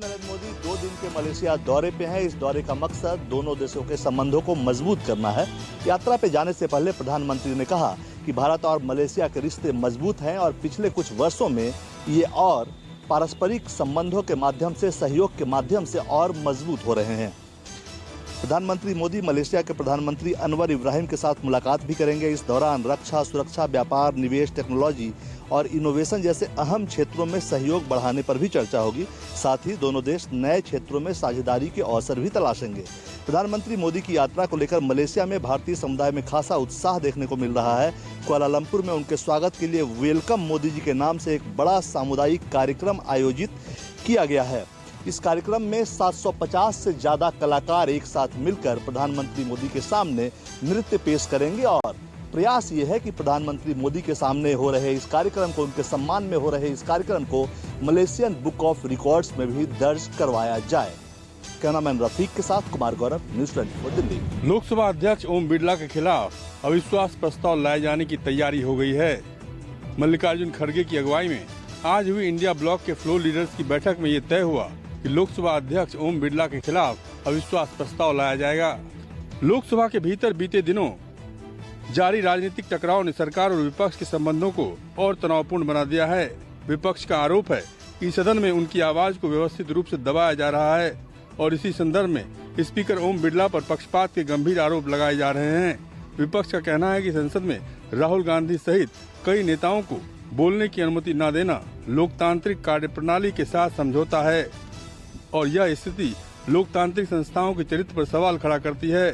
नरेंद्र मोदी 2 दिन के मलेशिया दौरे पे हैं। इस दौरे का मकसद दोनों देशों के संबंधों को मजबूत करना है। यात्रा पे जाने से पहले प्रधानमंत्री ने कहा कि भारत और मलेशिया के रिश्ते मजबूत हैं और पिछले कुछ वर्षों में ये और पारस्परिक संबंधों के माध्यम से, सहयोग के माध्यम से और मजबूत हो रहे हैं। प्रधानमंत्री मोदी मलेशिया के प्रधानमंत्री अनवर इब्राहिम के साथ मुलाकात भी करेंगे। इस दौरान रक्षा, सुरक्षा, व्यापार, निवेश, टेक्नोलॉजी और इनोवेशन जैसे अहम क्षेत्रों में सहयोग बढ़ाने पर भी चर्चा होगी। साथ ही दोनों देश नए क्षेत्रों में साझेदारी के अवसर भी तलाशेंगे। प्रधानमंत्री मोदी की यात्रा को लेकर मलेशिया में भारतीय समुदाय में खासा उत्साह देखने को मिल रहा है। कुआलालंपुर में उनके स्वागत के लिए वेलकम मोदी जी के नाम से एक बड़ा सामुदायिक कार्यक्रम आयोजित किया गया है। इस कार्यक्रम में 750 से ज्यादा कलाकार एक साथ मिलकर प्रधानमंत्री मोदी के सामने नृत्य पेश करेंगे और प्रयास ये है कि प्रधानमंत्री मोदी के सामने हो रहे इस कार्यक्रम को, उनके सम्मान में हो रहे इस कार्यक्रम को मलेशियन बुक ऑफ रिकॉर्ड्स में भी दर्ज करवाया जाए। कैमरामैन रफीक के साथ कुमार गौरव, न्यूज़ 24 दिल्ली। लोकसभा अध्यक्ष ओम बिरला के खिलाफ अविश्वास प्रस्ताव लाए जाने की तैयारी हो गई है। मल्लिकार्जुन खड़गे की अगुवाई में आज हुई इंडिया ब्लॉक के फ्लोर लीडर्स की बैठक में ये तय हुआ कि लोकसभा अध्यक्ष ओम बिरला के खिलाफ अविश्वास प्रस्ताव लाया जाएगा। लोकसभा के भीतर बीते दिनों जारी राजनीतिक टकराव ने सरकार और विपक्ष के संबंधों को और तनावपूर्ण बना दिया है। विपक्ष का आरोप है कि सदन में उनकी आवाज को व्यवस्थित रूप से दबाया जा रहा है और इसी संदर्भ में स्पीकर ओम बिरला पर पक्षपात के गंभीर आरोप लगाए जा रहे हैं। विपक्ष का कहना है कि संसद में राहुल गांधी सहित कई नेताओं को बोलने की अनुमति न देना लोकतांत्रिक कार्यप्रणाली के साथ समझौता है और यह स्थिति लोकतांत्रिक संस्थाओं के चरित्र पर सवाल खड़ा करती है।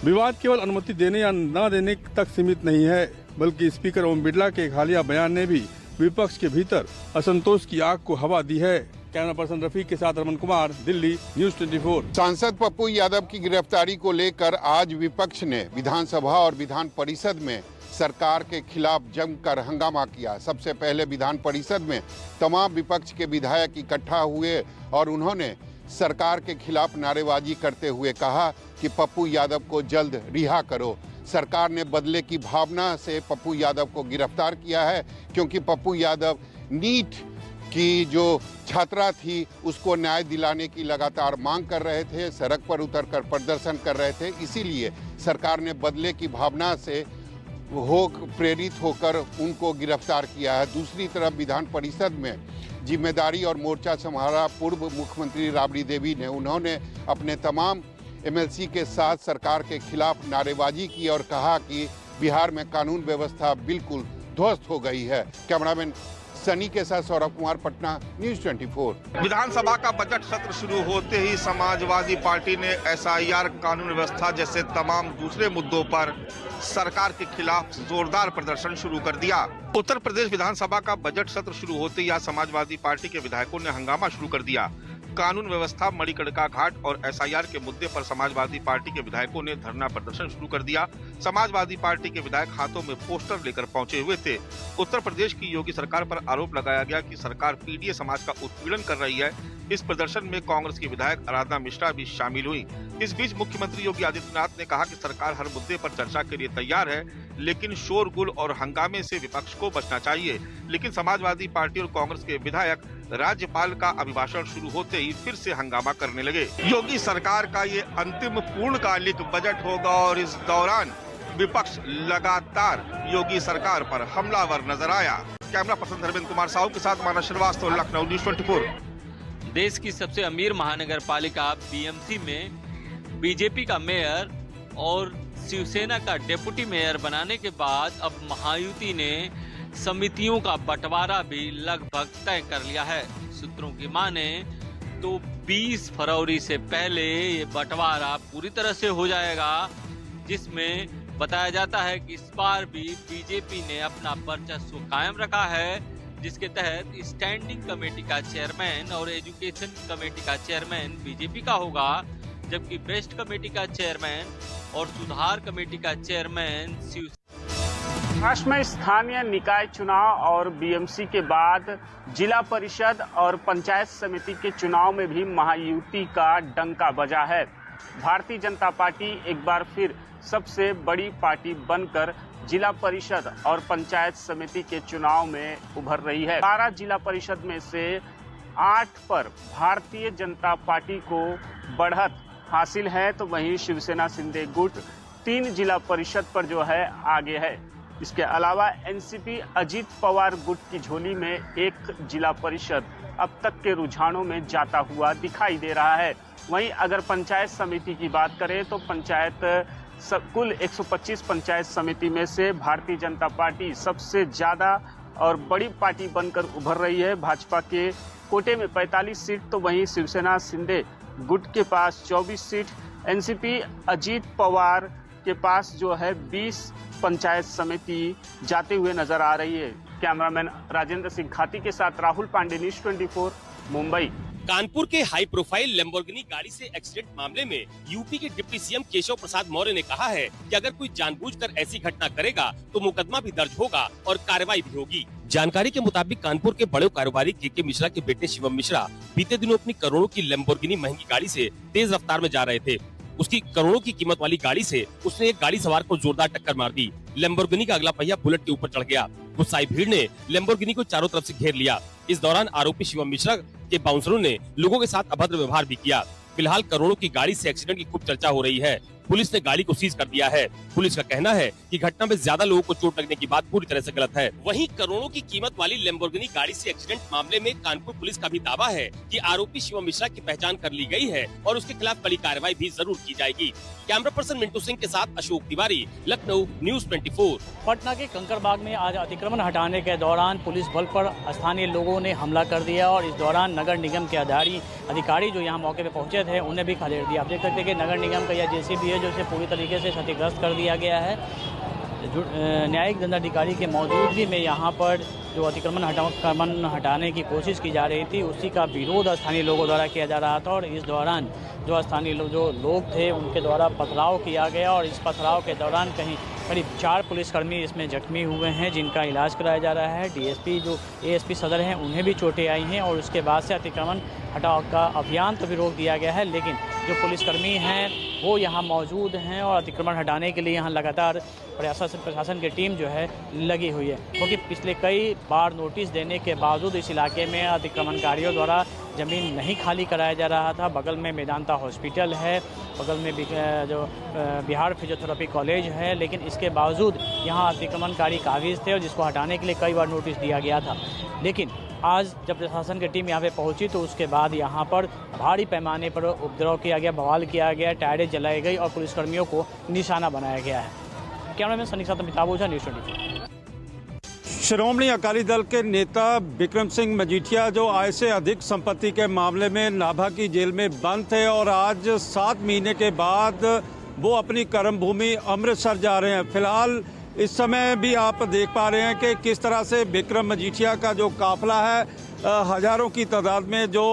विवाद केवल अनुमति देने या न देने तक सीमित नहीं है, बल्कि स्पीकर ओम बिरला के एक हालिया बयान ने भी विपक्ष के भीतर असंतोष की आग को हवा दी है। कैमरा पर्सन रफीक के साथ रमन कुमार, दिल्ली, न्यूज़ 24। सांसद पप्पू यादव की गिरफ्तारी को लेकर आज विपक्ष ने विधानसभा और विधान परिषद में सरकार के खिलाफ जमकर हंगामा किया। सबसे पहले विधान परिषद में तमाम विपक्ष के विधायक इकट्ठा हुए और उन्होंने सरकार के खिलाफ नारेबाजी करते हुए कहा कि पप्पू यादव को जल्द रिहा करो। सरकार ने बदले की भावना से पप्पू यादव को गिरफ्तार किया है, क्योंकि पप्पू यादव नीट की जो छात्रा थी उसको न्याय दिलाने की लगातार मांग कर रहे थे, सड़क पर उतरकर प्रदर्शन कर रहे थे। इसीलिए सरकार ने बदले की भावना से प्रेरित होकर उनको गिरफ्तार किया है। दूसरी तरफ विधान परिषद में जिम्मेदारी और मोर्चा संभाला पूर्व मुख्यमंत्री राबड़ी देवी ने। उन्होंने अपने तमाम एमएलसी के साथ सरकार के खिलाफ नारेबाजी की और कहा कि बिहार में कानून व्यवस्था बिल्कुल ध्वस्त हो गई है। कैमरामैन सनी के साथ सौरभ कुमार, पटना, न्यूज़ 24। विधानसभा का बजट सत्र शुरू होते ही समाजवादी पार्टी ने एसआईआर, कानून व्यवस्था जैसे तमाम दूसरे मुद्दों पर सरकार के खिलाफ जोरदार प्रदर्शन शुरू कर दिया। उत्तर प्रदेश विधानसभा का बजट सत्र शुरू होते ही समाजवादी पार्टी के विधायकों ने हंगामा शुरू कर दिया। कानून व्यवस्था, मणिकर्णिका घाट और एसआईआर के मुद्दे पर समाजवादी पार्टी के विधायकों ने धरना प्रदर्शन शुरू कर दिया। समाजवादी पार्टी के विधायक हाथों में पोस्टर लेकर पहुंचे हुए थे। उत्तर प्रदेश की योगी सरकार पर आरोप लगाया गया कि सरकार पीडीए समाज का उत्पीड़न कर रही है। इस प्रदर्शन में कांग्रेस की विधायक आराधना मिश्रा भी शामिल हुई। इस बीच मुख्यमंत्री योगी आदित्यनाथ ने कहा कि सरकार हर मुद्दे पर चर्चा के लिए तैयार है, लेकिन शोरगुल और हंगामे से विपक्ष को बचना चाहिए। लेकिन समाजवादी पार्टी और कांग्रेस के विधायक राज्यपाल का अभिभाषण शुरू होते ही फिर से हंगामा करने लगे। योगी सरकार का ये अंतिम पूर्णकालिक बजट होगा और इस दौरान विपक्ष लगातार योगी सरकार पर हमलावर नजर आया। कैमरा पर्सन धर्मेंद्र कुमार साहू के साथ मानस श्रीवास्तव, लखनऊ, न्यूज़ 24। देश की सबसे अमीर महानगर पालिका बीएमसी में बीजेपी का मेयर और शिवसेना का डिप्टी मेयर बनाने के बाद अब महायुति ने समितियों का बंटवारा भी लगभग तय कर लिया है। सूत्रों की माने तो 20 फरवरी से पहले ये बंटवारा पूरी तरह से हो जाएगा, जिसमें बताया जाता है कि इस बार भी बीजेपी ने अपना वर्चस्व कायम रखा है, जिसके तहत स्टैंडिंग कमेटी का चेयरमैन और एजुकेशन कमेटी का चेयरमैन बीजेपी का होगा, जबकि बेस्ट कमेटी का चेयरमैन और सुधार कमेटी का चेयरमैन शिव। महाराष्ट्र में स्थानीय निकाय चुनाव और बीएमसी के बाद जिला परिषद और पंचायत समिति के चुनाव में भी महायुति का डंका बजा है। भारतीय जनता पार्टी एक बार फिर सबसे बड़ी पार्टी बनकर जिला परिषद और पंचायत समिति के चुनाव में उभर रही है। 12 जिला परिषद में से 8 पर भारतीय जनता पार्टी को बढ़त हासिल है, तो वहीं शिवसेना शिंदे गुट 3 जिला परिषद पर जो है आगे है। इसके अलावा एनसीपी अजीत पवार गुट की झोली में 1 जिला परिषद अब तक के रुझानों में जाता हुआ दिखाई दे रहा है। वहीं अगर पंचायत समिति की बात करें तो कुल 125 पंचायत समिति में से भारतीय जनता पार्टी सबसे ज़्यादा और बड़ी पार्टी बनकर उभर रही है। भाजपा के कोटे में 45 सीट, तो वहीं शिवसेना शिंदे गुट के पास 24 सीट, एनसीपी अजीत पवार के पास जो है 20 पंचायत समिति जाते हुए नजर आ रही है। कैमरामैन राजेंद्र सिंह घाटी के साथ राहुल पांडे, न्यूज़ 24, मुंबई। कानपुर के हाई प्रोफाइल लैम्बोर्गिनी गाड़ी से एक्सीडेंट मामले में यूपी के डिप्टी सीएम केशव प्रसाद मौर्य ने कहा है कि अगर कोई जानबूझकर ऐसी घटना करेगा तो मुकदमा भी दर्ज होगा और कार्रवाई भी होगी। जानकारी के मुताबिक कानपुर के बड़े कारोबारी के मिश्रा के बेटे शिवम मिश्रा बीते दिनों अपनी करोड़ों की लैम्बोर्गिनी महंगी गाड़ी से तेज रफ्तार में जा रहे थे। उसकी करोड़ों की कीमत वाली गाड़ी से उसने एक गाड़ी सवार को जोरदार टक्कर मार दी। लैम्बोर्गिनी का अगला पहिया बुलेट के ऊपर चढ़ गया। गुस्साई भीड़ ने लैम्बोर्गिनी को चारों तरफ से घेर लिया। इस दौरान आरोपी शिवम मिश्रा के बाउंसरों ने लोगों के साथ अभद्र व्यवहार भी किया। फिलहाल करोड़ों की गाड़ी से एक्सीडेंट की खूब चर्चा हो रही है। पुलिस ने गाड़ी को सीज कर दिया है। पुलिस का कहना है कि घटना में ज्यादा लोगों को चोट लगने की बात पूरी तरह से गलत है। वहीं करोड़ों की कीमत वाली लैम्बोर्गिनी गाड़ी से एक्सीडेंट मामले में कानपुर पुलिस का भी दावा है कि आरोपी शिवम मिश्रा की पहचान कर ली गई है और उसके खिलाफ कड़ी कार्रवाई भी जरूर की जाएगी। कैमरा पर्सन मिंटू सिंह के साथ अशोक तिवारी, लखनऊ, न्यूज़ 24। पटना के कंकड़बाग में आज अतिक्रमण हटाने के दौरान पुलिस बल पर स्थानीय लोगों ने हमला कर दिया और इस दौरान नगर निगम के अधिकारी जो यहाँ मौके पर पहुंचे थे उन्हें भी खदेड़ दिया। आप देख सकते हैं कि नगर निगम का यह जेसीबी है जो इसे पूरी तरीके से क्षतिग्रस्त कर दिया गया है। न्यायिक दंडाधिकारी के मौजूदगी में यहाँ पर जो अतिक्रमण हटाने की कोशिश की जा रही थी उसी का विरोध स्थानीय लोगों द्वारा किया जा रहा था और इस दौरान जो स्थानीय लोग थे उनके द्वारा पथराव किया गया और इस पथराव के दौरान करीब 4 पुलिसकर्मी इसमें जख्मी हुए हैं जिनका इलाज कराया जा रहा है। डीएसपी जो एएसपी सदर हैं उन्हें भी चोटें आई हैं और उसके बाद से अतिक्रमण हटाओ का अभियान तो भी रोक दिया गया है, लेकिन जो पुलिसकर्मी हैं वो यहाँ मौजूद हैं और अतिक्रमण हटाने के लिए यहाँ लगातार प्रशासन की टीम जो है लगी हुई है, क्योंकि पिछले कई बार नोटिस देने के बावजूद इस इलाके में अतिक्रमणकारियों द्वारा ज़मीन नहीं खाली कराया जा रहा था। बगल में मेदांता हॉस्पिटल है, बगल में जो बिहार फिजियोथेरेपी कॉलेज है, लेकिन इसके बावजूद यहाँ अतिक्रमणकारी काबिज थे और जिसको हटाने के लिए कई बार नोटिस दिया गया था। लेकिन आज जब प्रशासन की टीम यहाँ पे पहुंची तो उसके बाद यहाँ पर भारी पैमाने पर उपद्रव किया गया, बवाल किया गया, टायरें जलाई गई और पुलिसकर्मियों को निशाना बनाया गया है। कैमरामैन सनी साथ अमिताभ ओझा, न्यूज़ 24। श्रोमणी अकाली दल के नेता विक्रम सिंह मजीठिया जो आय से अधिक संपत्ति के मामले में नाभा की जेल में बंद थे और आज 7 महीने के बाद वो अपनी कर्मभूमि अमृतसर जा रहे हैं। फिलहाल इस समय भी आप देख पा रहे हैं कि किस तरह से विक्रम मजीठिया का जो काफिला है, हजारों की तादाद में जो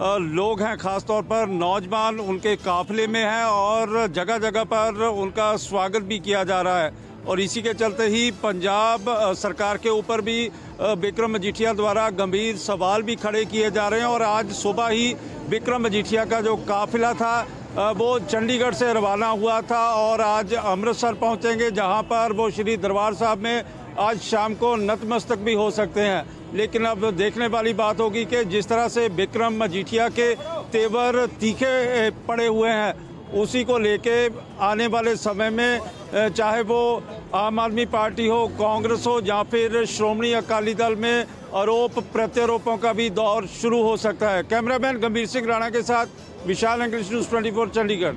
लोग हैं, खासतौर पर नौजवान उनके काफिले में हैं और जगह जगह पर उनका स्वागत भी किया जा रहा है। और इसी के चलते ही पंजाब सरकार के ऊपर भी विक्रम मजीठिया द्वारा गंभीर सवाल भी खड़े किए जा रहे हैं। और आज सुबह ही विक्रम मजीठिया का जो काफिला था वो चंडीगढ़ से रवाना हुआ था और आज अमृतसर पहुंचेंगे, जहां पर वो श्री दरबार साहब में आज शाम को नतमस्तक भी हो सकते हैं। लेकिन अब देखने वाली बात होगी कि जिस तरह से विक्रम मजीठिया के तेवर तीखे पड़े हुए हैं, उसी को लेके आने वाले समय में चाहे वो आम आदमी पार्टी हो, कांग्रेस हो या फिर श्रोमणी अकाली दल में आरोप प्रत्यारोपों का भी दौर शुरू हो सकता है। कैमरामैन गंभीर सिंह राणा के साथ विशाल इंग्लिश न्यूज़ 24 चंडीगढ़।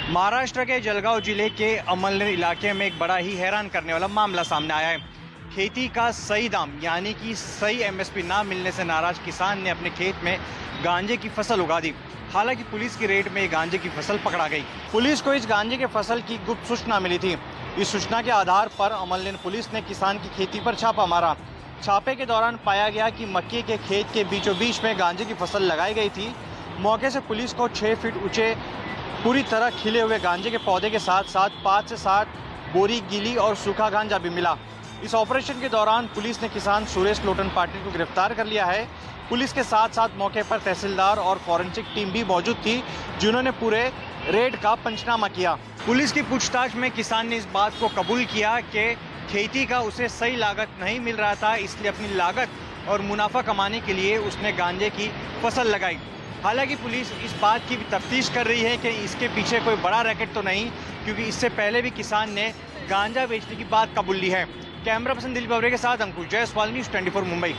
महाराष्ट्र के जलगांव जिले के अमलनेर इलाके में एक बड़ा ही हैरान करने वाला मामला सामने आया है। खेती का सही दाम यानी कि सही एमएसपी ना मिलने से नाराज किसान ने अपने खेत में गांजे की फसल उगा दी। हालांकि पुलिस की रेड में गांजे की फसल पकड़ा गई। पुलिस को इस गांजे के फसल की गुप्त सूचना मिली थी। इस सूचना के आधार पर अमलनेर पुलिस ने किसान की खेती पर छापा मारा। छापे के दौरान पाया गया कि मक्के के खेत के बीचों बीच में गांजे की फसल लगाई गई थी। मौके से पुलिस को 6 फीट ऊंचे पूरी तरह खिले हुए गांजे के पौधे के साथ साथ 5 से 7 बोरी गीली और सूखा गांजा भी मिला। इस ऑपरेशन के दौरान पुलिस ने किसान सुरेश लोटन पाटिल को गिरफ्तार कर लिया है। पुलिस के साथ साथ मौके पर तहसीलदार और फॉरेंसिक टीम भी मौजूद थी, जिन्होंने पूरे रेड का पंचनामा किया। पुलिस की पूछताछ में किसान ने इस बात को कबूल किया कि खेती का उसे सही लागत नहीं मिल रहा था, इसलिए अपनी लागत और मुनाफा कमाने के लिए उसने गांजे की फसल लगाई। हालांकि पुलिस इस बात की भी तफ्तीश कर रही है कि इसके पीछे कोई बड़ा रैकेट तो नहीं, क्योंकि इससे पहले भी किसान ने गांजा बेचने की बात कबूल ली है। कैमरा पर्सन दिलीप बावरे के साथ अंकुश जायसवाल, न्यूज़ 24 मुंबई।